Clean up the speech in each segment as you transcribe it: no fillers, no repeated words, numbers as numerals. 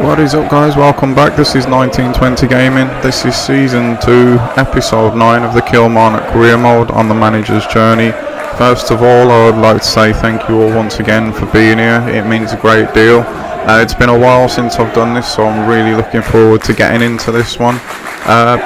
What is up, guys? Welcome back. This is 1920 Gaming. This is Season 2, Episode 9 of the Kilmarnock Career Mode on the Manager's Journey. First of all, I would like to say thank you all once again for being here. It means a great deal. It's been a while since I've done this, so I'm really looking forward to getting into this one.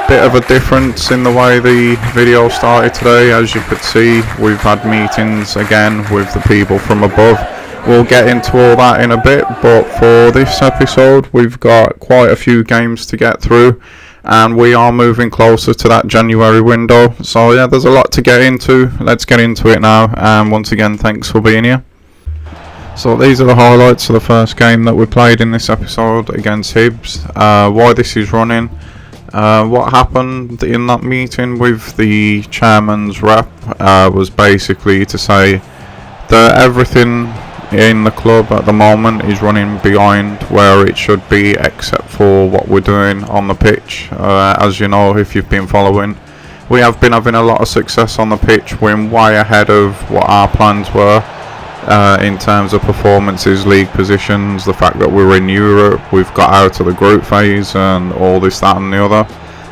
Bit of a difference in the way the video started today. As you could see, we've had meetings again with the people from above. We'll get into all that in a bit, but for this episode we've got quite a few games to get through and we are moving closer to that January window. So yeah, there's a lot to get into. Let's get into it now, and once again, thanks for being here. So these are the highlights of the first game that we played in this episode against Hibs. Why this is running, what happened in that meeting with the chairman's rep was basically to say that everything in the club at the moment is running behind where it should be, except for what we're doing on the pitch. As you know, if you've been following, we have been having a lot of success on the pitch. We're way ahead of what our plans were in terms of performances, league positions, the fact that we're in Europe, we've got out of the group phase and all this, that and the other.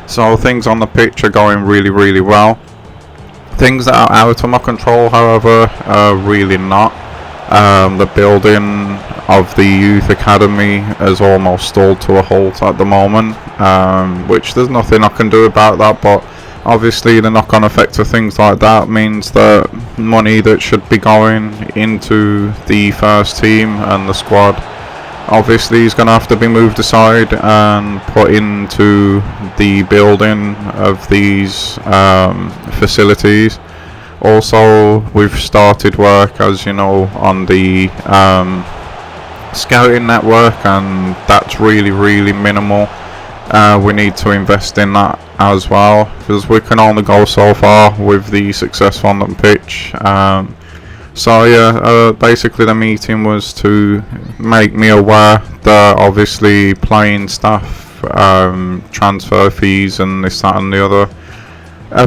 So things on the pitch are going really, really well. Things that are out of my control, however, are really not. The building of the youth academy has almost stalled to a halt at the moment, which there's nothing I can do about that, but obviously the knock-on effect of things like that means that money that should be going into the first team and the squad obviously is going to have to be moved aside and put into the building of these facilities. Also, we've started work, as you know, on the scouting network, and that's really, really minimal. We need to invest in that as well, because we can only go so far with the success on the pitch. So yeah, basically the meeting was to make me aware that obviously playing staff, transfer fees and this, that and the other,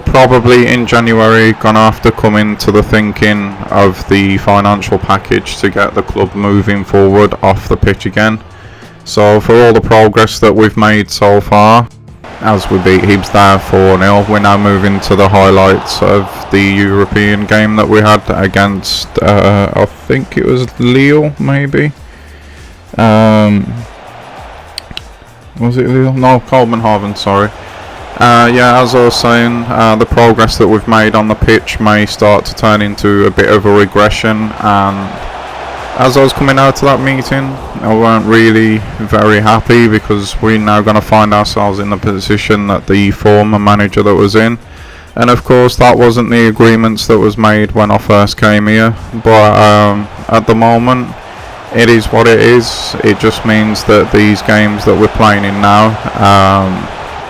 probably in January gonna have to come into the thinking of the financial package to get the club moving forward off the pitch again. So for all the progress that we've made so far, as we beat Hibs there 4-0, we're now moving to the highlights of the European game that we had against I think it was Lille, maybe. Was it Lille? No, Copenhagen, sorry. Yeah, as I was saying, the progress that we've made on the pitch may start to turn into a bit of a regression, and as I was coming out of that meeting, I weren't really very happy, because we're now going to find ourselves in the position that the former manager that was in, and of course that wasn't the agreements that was made when I first came here, but at the moment it is what it is. It just means that these games that we're playing in now,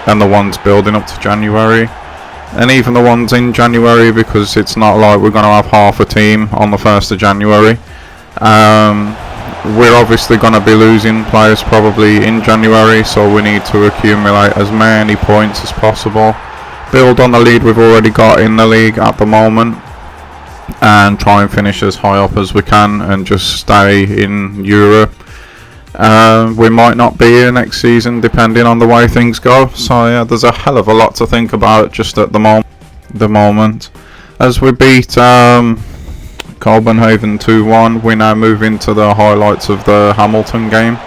and the ones building up to January, and even the ones in January, because it's not like we're going to have half a team on the 1st of January. We're obviously going to be losing players probably in January, so we need to accumulate as many points as possible, build on the lead we've already got in the league at the moment, and try and finish as high up as we can and just stay in Europe. We might not be here next season depending on the way things go, so yeah, there's a hell of a lot to think about just at the moment. As we beat Copenhagen 2-1, we now move into the highlights of the Hamilton game.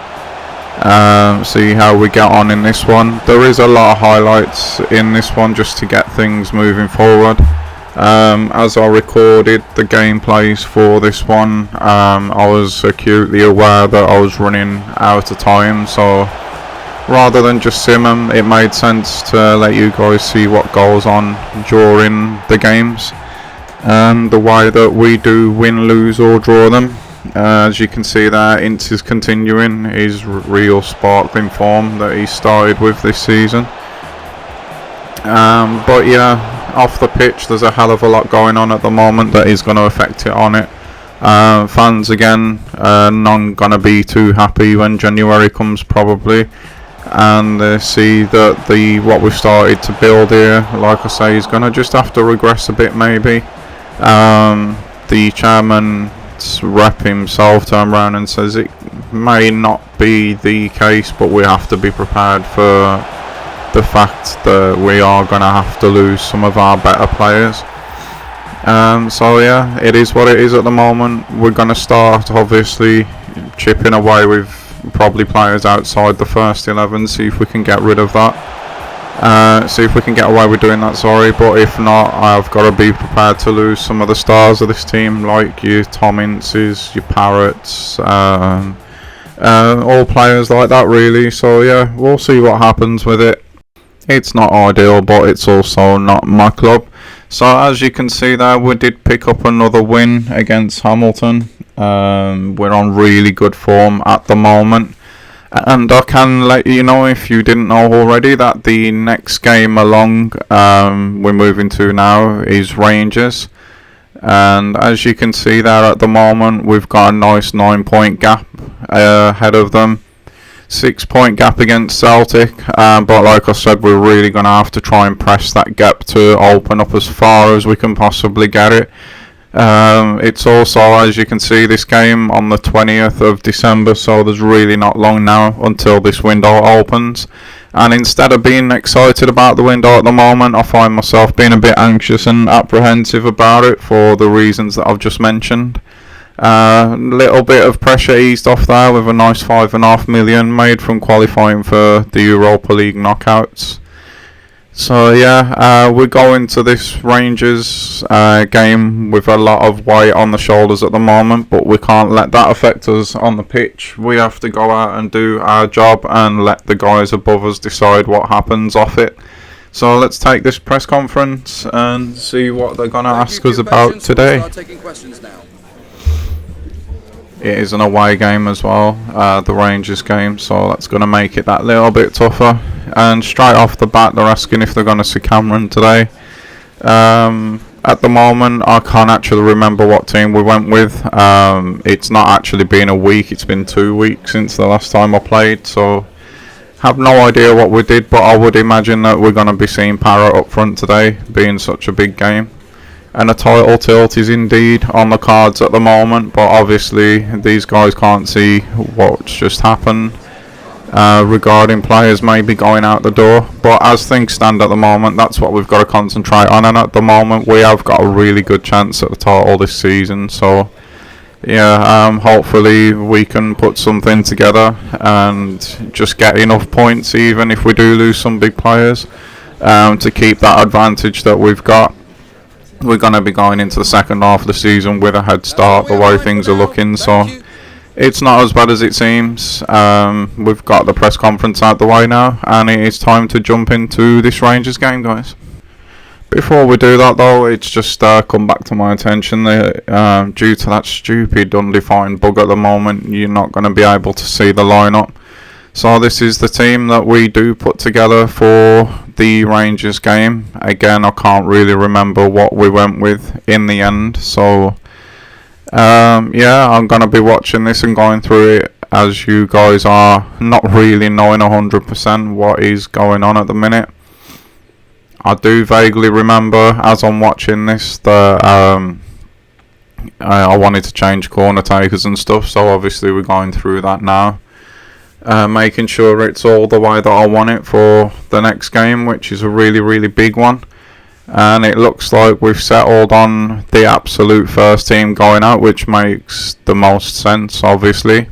See how we get on in this one. There is a lot of highlights in this one just to get things moving forward. As I recorded the gameplays for this one, I was acutely aware that I was running out of time, so rather than just sim them, it made sense to let you guys see what goes on during the games and the way that we do win, lose or draw them. As you can see there, Ince is continuing his real sparkling form that he started with this season. But yeah, off the pitch there's a hell of a lot going on at the moment that is going to affect it on it. Fans again, not going to be too happy when January comes probably, and they see that what we've started to build here, like I say, is going to just have to regress a bit maybe. The chairman Leeds rep himself turned around and says it may not be the case, but we have to be prepared for the fact that we are going to have to lose some of our better players. So yeah, it is what it is at the moment. We're going to start obviously chipping away with probably players outside the first 11, see if we can get rid of that. See if we can get away with doing that, sorry. But if not, I've got to be prepared to lose some of the stars of this team, like your Tom Inces, your Parrots, all players like that really. So yeah, we'll see what happens with it. It's not ideal, but it's also not my club. So as you can see there, we did pick up another win against Hamilton. We're on really good form at the moment. And I can let you know, if you didn't know already, that the next game along we're moving to now is Rangers. And as you can see there at the moment, we've got a nice 9-point gap ahead of them. 6-point gap against Celtic, but like I said, we're really going to have to try and press that gap to open up as far as we can possibly get it. It's also, as you can see, this game on the 20th of December, so there's really not long now until this window opens. And instead of being excited about the window at the moment, I find myself being a bit anxious and apprehensive about it for the reasons that I've just mentioned. Little bit of pressure eased off there with a nice 5.5 million made from qualifying for the Europa League knockouts. So yeah, we're going to this Rangers game with a lot of weight on the shoulders at the moment, but we can't let that affect us on the pitch. We have to go out and do our job and let the guys above us decide what happens off it. So let's take this press conference and see what they're going to ask us about today. It is an away game as well, the Rangers game, so that's going to make it that little bit tougher. And straight off the bat, they're asking if they're going to see Cameron today. At the moment, I can't actually remember what team we went with. It's not actually been a week, it's been 2 weeks since the last time I played, so have no idea what we did, but I would imagine that we're going to be seeing Parrot up front today, being such a big game. And a title tilt is indeed on the cards at the moment, but obviously these guys can't see what's just happened regarding players maybe going out the door. But as things stand at the moment, that's what we've got to concentrate on, and at the moment we have got a really good chance at the title this season. So yeah, hopefully we can put something together and just get enough points, even if we do lose some big players, to keep that advantage that we've got. We're going to be going into the second half of the season with a head start the way things are looking, so it's not as bad as it seems. We've got the press conference out the way now, and it is time to jump into this Rangers game, guys. Before we do that though, it's just come back to my attention that due to that stupid undefined bug at the moment, you're not going to be able to see the lineup. So this is the team that we do put together for the Rangers game. Again, I can't really remember what we went with in the end. So yeah, I'm going to be watching this and going through it as you guys are not really knowing 100% what is going on at the minute. I do vaguely remember as I'm watching this that I wanted to change corner takers and stuff. So obviously we're going through that now. Making sure it's all the way that I want it for the next game, which is a really big one. And it looks like we've settled on the absolute first team going out, which makes the most sense, obviously,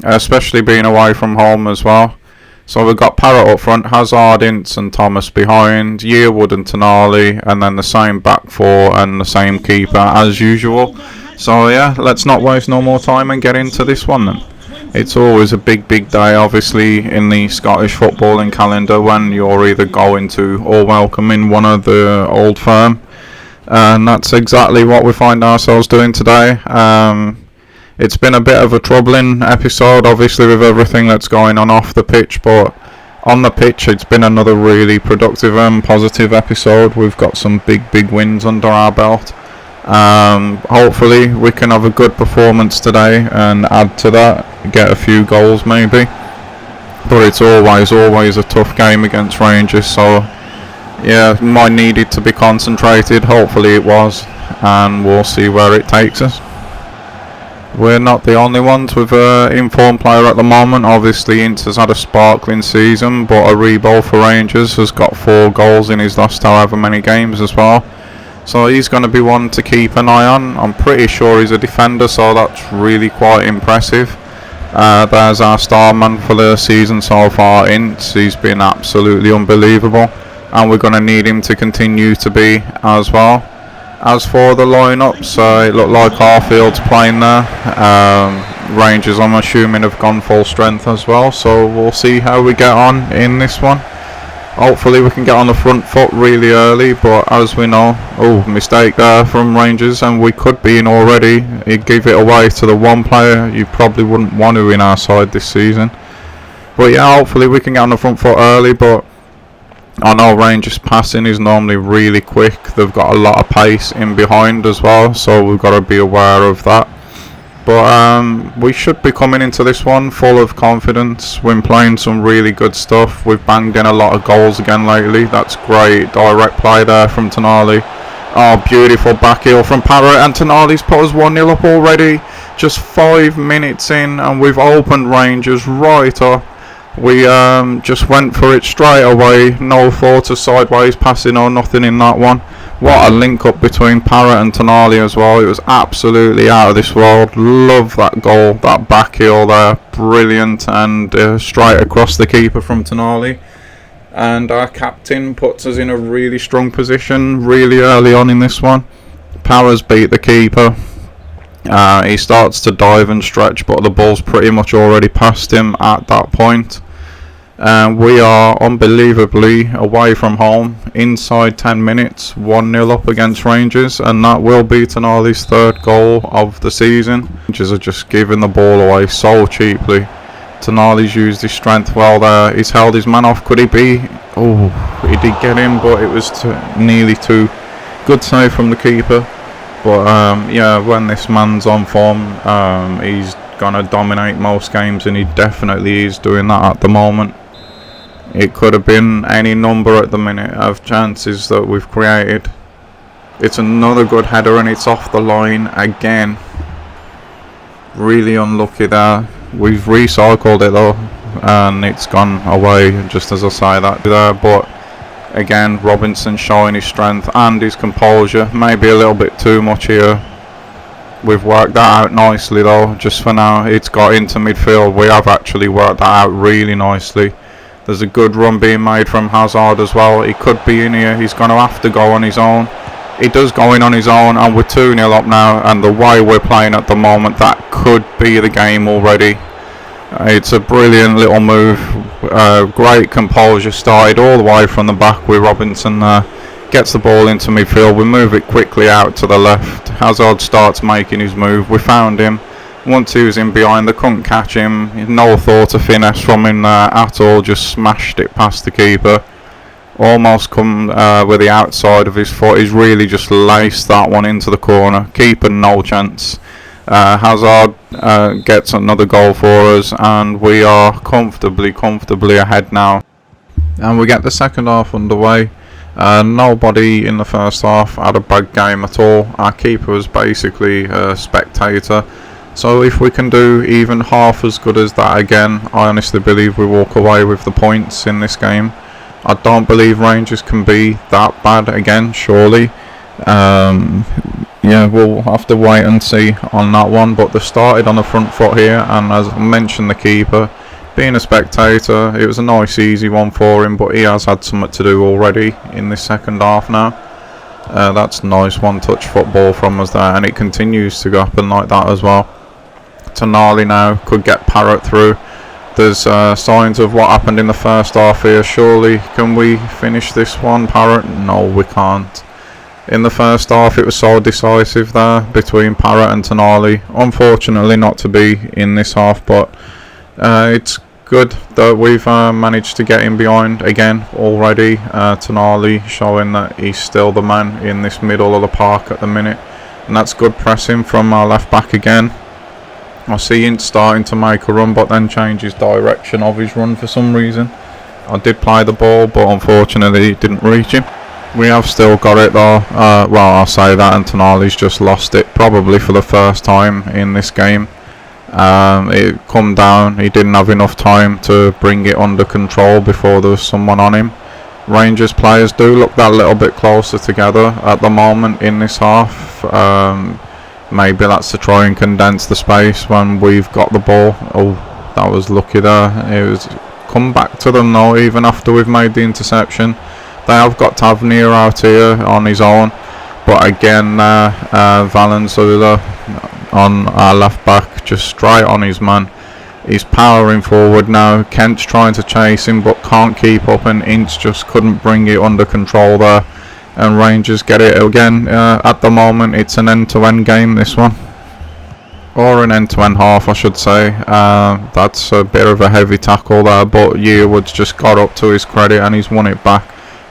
especially being away from home as well. So we've got Parrot up front, Hazard, Ince and Thomas behind, Yearwood and Tonali, and then the same back four and the same keeper as usual. So yeah, let's not waste no more time and get into this one then. It's always a big day, obviously, in the Scottish footballing calendar when you're either going to or welcoming one of the old firm. And that's exactly what we find ourselves doing today. It's been a bit of a troubling episode, obviously, with everything that's going on off the pitch. But on the pitch, it's been another really productive and positive episode. We've got some big wins under our belt. Hopefully we can have a good performance today and add to that, get a few goals maybe, but it's always a tough game against Rangers, so yeah, mine needed to be concentrated. Hopefully it was, and we'll see where it takes us. We're not the only ones with an informed player at the moment. Obviously, Inter's had a sparkling season, but Aribo for Rangers has got 4 goals in his last however many games as well. So he's going to be one to keep an eye on. I'm pretty sure he's a defender, so that's really quite impressive. There's our star man for the season so far, Ince. He's been absolutely unbelievable, and we're going to need him to continue to be as well. As for the lineups, it looked like Harfield's playing there. Rangers, I'm assuming, have gone full strength as well, so we'll see how we get on in this one. Hopefully we can get on the front foot really early, but as we know, mistake there from Rangers, and we could be in already. He gave it away to the one player you probably wouldn't want to in our side this season. But yeah, hopefully we can get on the front foot early, but I know Rangers passing is normally really quick. They've got a lot of pace in behind as well, so we've got to be aware of that. But we should be coming into this one full of confidence. We're playing some really good stuff. We've banged in a lot of goals again lately. That's great. Direct play there from Tonali. Oh, beautiful back heel from Parrott, and Tonali's put us 1-0 up already. Just 5 minutes in, and we've opened Rangers right up. We just went for it straight away. No thought of sideways passing or nothing in that one. What a link up between Parrott and Tonali as well. It was absolutely out of this world. Love that goal, that back heel there. Brilliant, and straight across the keeper from Tonali. And our captain puts us in a really strong position really early on in this one. Parratt's beat the keeper. He starts to dive and stretch, but the ball's pretty much already past him at that point. We are unbelievably away from home inside 10 minutes, 1-0 up against Rangers, and that will be Tonali's 3rd goal of the season. Rangers are just giving the ball away so cheaply. Tonali's used his strength well there. He's held his man off. Could he be? Oh, he did get him, but it was nearly too good save from the keeper. But yeah, when this man's on form, he's gonna dominate most games, and he definitely is doing that at the moment. It could have been any number at the minute of chances that we've created. It's another good header, and it's off the line again. Really unlucky there. We've recycled it though, and it's gone away just as I say that there. But again, Robinson showing his strength and his composure. Maybe a little bit too much here. We've worked that out nicely though. Just for now, it's got into midfield. We have actually worked that out really nicely. There's a good run being made from Hazard as well. He could be in here. He's going to have to go on his own. He does go in on his own, and we're 2-0 up now. And the way we're playing at the moment, that could be the game already. It's a brilliant little move. Great composure. Started all the way from the back with Robinson there. Gets the ball into midfield. We move it quickly out to the left. Hazard starts making his move. We found him. Once he was in behind, they couldn't catch him. No thought of finesse from him there at all. Just smashed it past the keeper. Almost come with the outside of his foot. He's really just laced that one into the corner. Keeper no chance. Hazard gets another goal for us, and we are comfortably ahead now. And we get the second half underway. Nobody in the first half had a bad game at all. Our keeper was basically a spectator. So if we can do even half as good as that again, I honestly believe we walk away with the points in this game. I don't believe Rangers can be that bad again, surely. Yeah, we'll have to wait and see on that one. But they started on the front foot here, and as I mentioned, the keeper, being a spectator, it was a nice easy one for him, but he has had something to do already in this second half now. That's nice one-touch football from us there, and it continues to happen like that as well. Tonali now could get Parrott through. There's signs of what happened in the first half here. Surely, can we finish this one, Parrott? No, we can't. In the first half, it was so decisive there between Parrott and Tonali. Unfortunately, not to be in this half, but it's good that we've managed to get in behind again already. Tonali showing that he's still the man in this middle of the park at the minute, and that's good pressing from our left back again. I see him starting to make a run, but then changes direction of his run for some reason. I did play the ball, but unfortunately it didn't reach him. We have still got it though. Well, I'll say that, and Tonali's just lost it, probably for the first time in this game. It come down, he didn't have enough time to bring it under control before there was someone on him. Rangers players do look that little bit closer together at the moment in this half. Maybe that's to try and condense the space when we've got the ball. Oh, that was lucky there. It was come back to them though, even after we've made the interception. They have got Tavernier out here on his own, but again, Valenzuela on our left back, just straight on his man. He's powering forward now. Kent's trying to chase him but can't keep up, and Ince just couldn't bring it under control there. And Rangers get it again. At the moment, it's an end-to-end game, this one. Or an end-to-end half, I should say. That's a bit of a heavy tackle there, but Yearwood's just got up to his credit and he's won it back.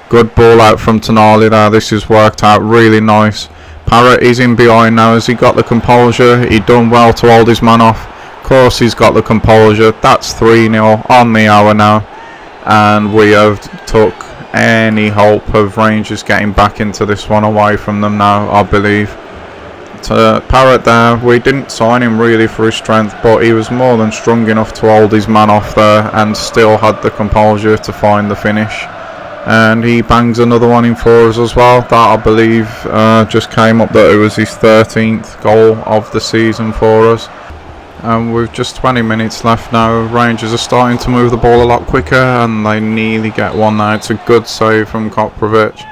Good ball out from Tonali there. This has worked out really nice. Parrott is in behind now. Has he got the composure? He done well to hold his man off. Of course he's got the composure. That's 3-0 on the hour now. And we have took any hope of Rangers getting back into this one away from them now, I believe. Parrott there, we didn't sign him really for his strength, but he was more than strong enough to hold his man off there and still had the composure to find the finish. And he bangs another one in for us as well. That, I believe, just came up that it was his 13th goal of the season for us. And with just 20 minutes left now, Rangers are starting to move the ball a lot quicker, and they nearly get one now. It's a good save from Koprovic.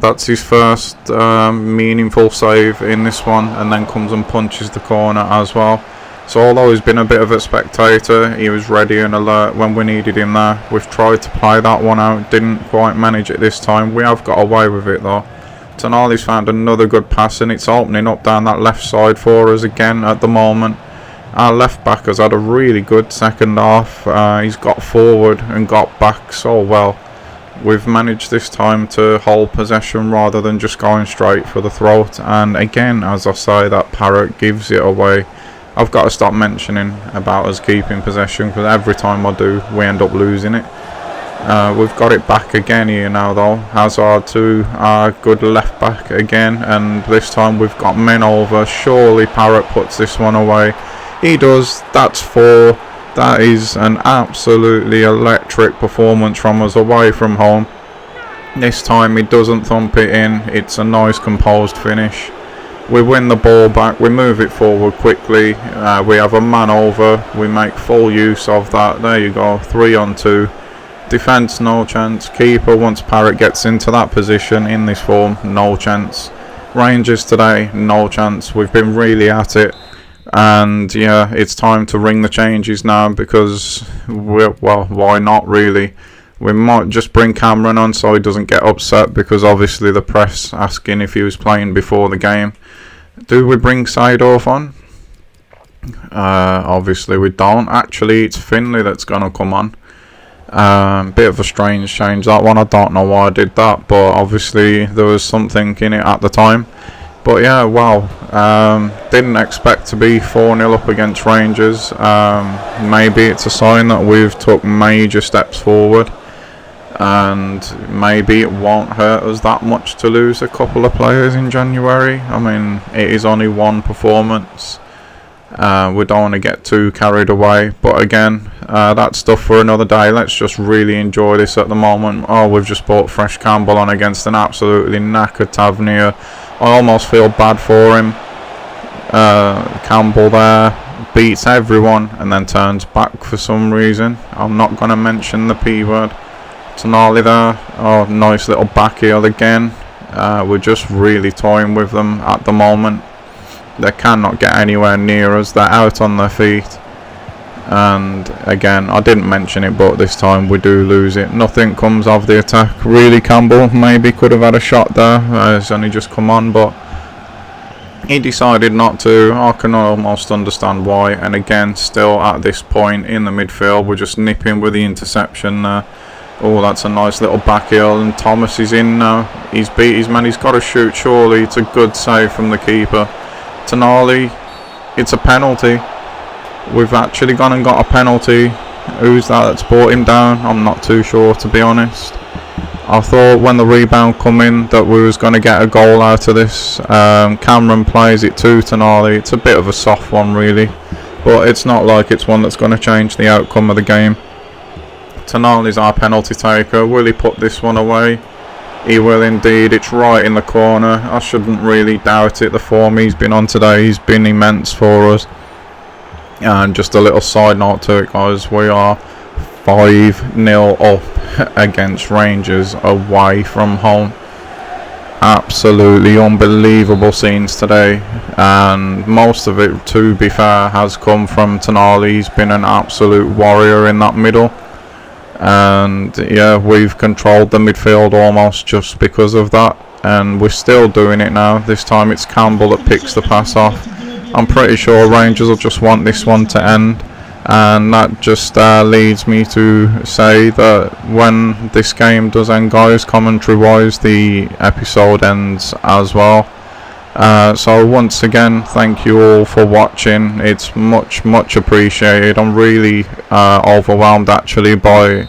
That's his first meaningful save in this one, and then comes and punches the corner as well. So although he's been a bit of a spectator, he was ready and alert when we needed him there. We've tried to play that one out, didn't quite manage it this time. We have got away with it though. Tonali's found another good pass, and it's opening up down that left side for us again at the moment. Our left back has had a really good second half. He's got forward and got back so well. We've managed this time to hold possession rather than just going straight for the throat. And again, as I say, that Parrott gives it away. I've got to stop mentioning about us keeping possession, because every time I do, we end up losing it. We've got it back again here now though. Hazard to our good left back again, and this time we've got men over. Surely Parrott puts this one away. He does. That's 4. That is an absolutely electric performance from us away from home. This time he doesn't thump it in. It's a nice composed finish. We win the ball back, we move it forward quickly, we have a man over, we make full use of that. There you go, 3 on 2. Defence, no chance. Keeper, once Parrott gets into that position in this form, no chance. Rangers today, no chance. We've been really at it, and yeah, it's time to ring the changes now, because well, why not really? We might just bring Cameron on so he doesn't get upset, because obviously the press asking if he was playing before the game. Do we bring Seedorf on? Obviously we don't. Actually, it's Finley that's going to come on. Bit of a strange change, that one. I don't know why I did that, but obviously there was something in it at the time. But yeah, wow. Didn't expect to be 4-0 up against Rangers. Maybe it's a sign that we've took major steps forward, and maybe it won't hurt us that much to lose a couple of players in January. I mean, it is only one performance. We don't want to get too carried away, but again, that's stuff for another day. Let's just really enjoy this at the moment. Oh, we've just brought Fresh Campbell on against an absolutely knackered Tavernier. I almost feel bad for him. Campbell there beats everyone and then turns back for some reason. I'm not going to mention the P word. Tonali there. Oh, nice little back heel again. We're just really toying with them at the moment. They cannot get anywhere near us. They're out on their feet. And again, I didn't mention it, but this time we do lose it. Nothing comes of the attack. Really, Campbell maybe could have had a shot there. It's only just come on, but he decided not to. I can almost understand why. And again, still at this point in the midfield, we're just nipping with the interception there. Oh, that's a nice little back heel, and Thomas is in now. He's beat his man. He's got to shoot, surely. It's a good save from the keeper. Tonali, it's a penalty. We've actually gone and got a penalty. Who's that that's brought him down? I'm not too sure, to be honest. I thought when the rebound come in that we was going to get a goal out of this. Cameron plays it to Tonali. It's a bit of a soft one really, but it's not like it's one that's going to change the outcome of the game. Tonali's our penalty taker. Will he put this one away? He will indeed. It's right in the corner. I shouldn't really doubt it. The form he's been on today, he's been immense for us. And just a little side note to it, guys, we are 5-0 up against Rangers away from home. Absolutely unbelievable scenes today, and most of it, to be fair, has come from Tonali. He's been an absolute warrior in that middle, and yeah, we've controlled the midfield almost just because of that, and we're still doing it now. This time it's Campbell that picks the pass off. I'm pretty sure Rangers will just want this one to end, and that just leads me to say that when this game does end, guys, commentary wise, the episode ends as well. So once again, thank you all for watching. It's much appreciated. I'm really overwhelmed actually by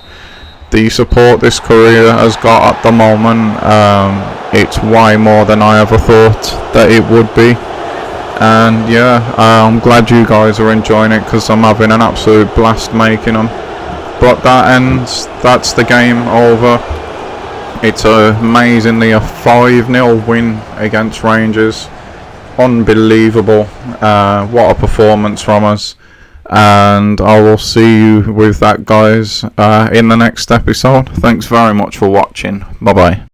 the support this career has got at the moment. It's way more than I ever thought that it would be. And yeah, I'm glad you guys are enjoying it, because I'm having an absolute blast making them. But that ends. That's the game over. It's amazingly a 5-0 win against Rangers. Unbelievable. What a performance from us. And I will see you with that, guys, in the next episode. Thanks very much for watching. Bye bye.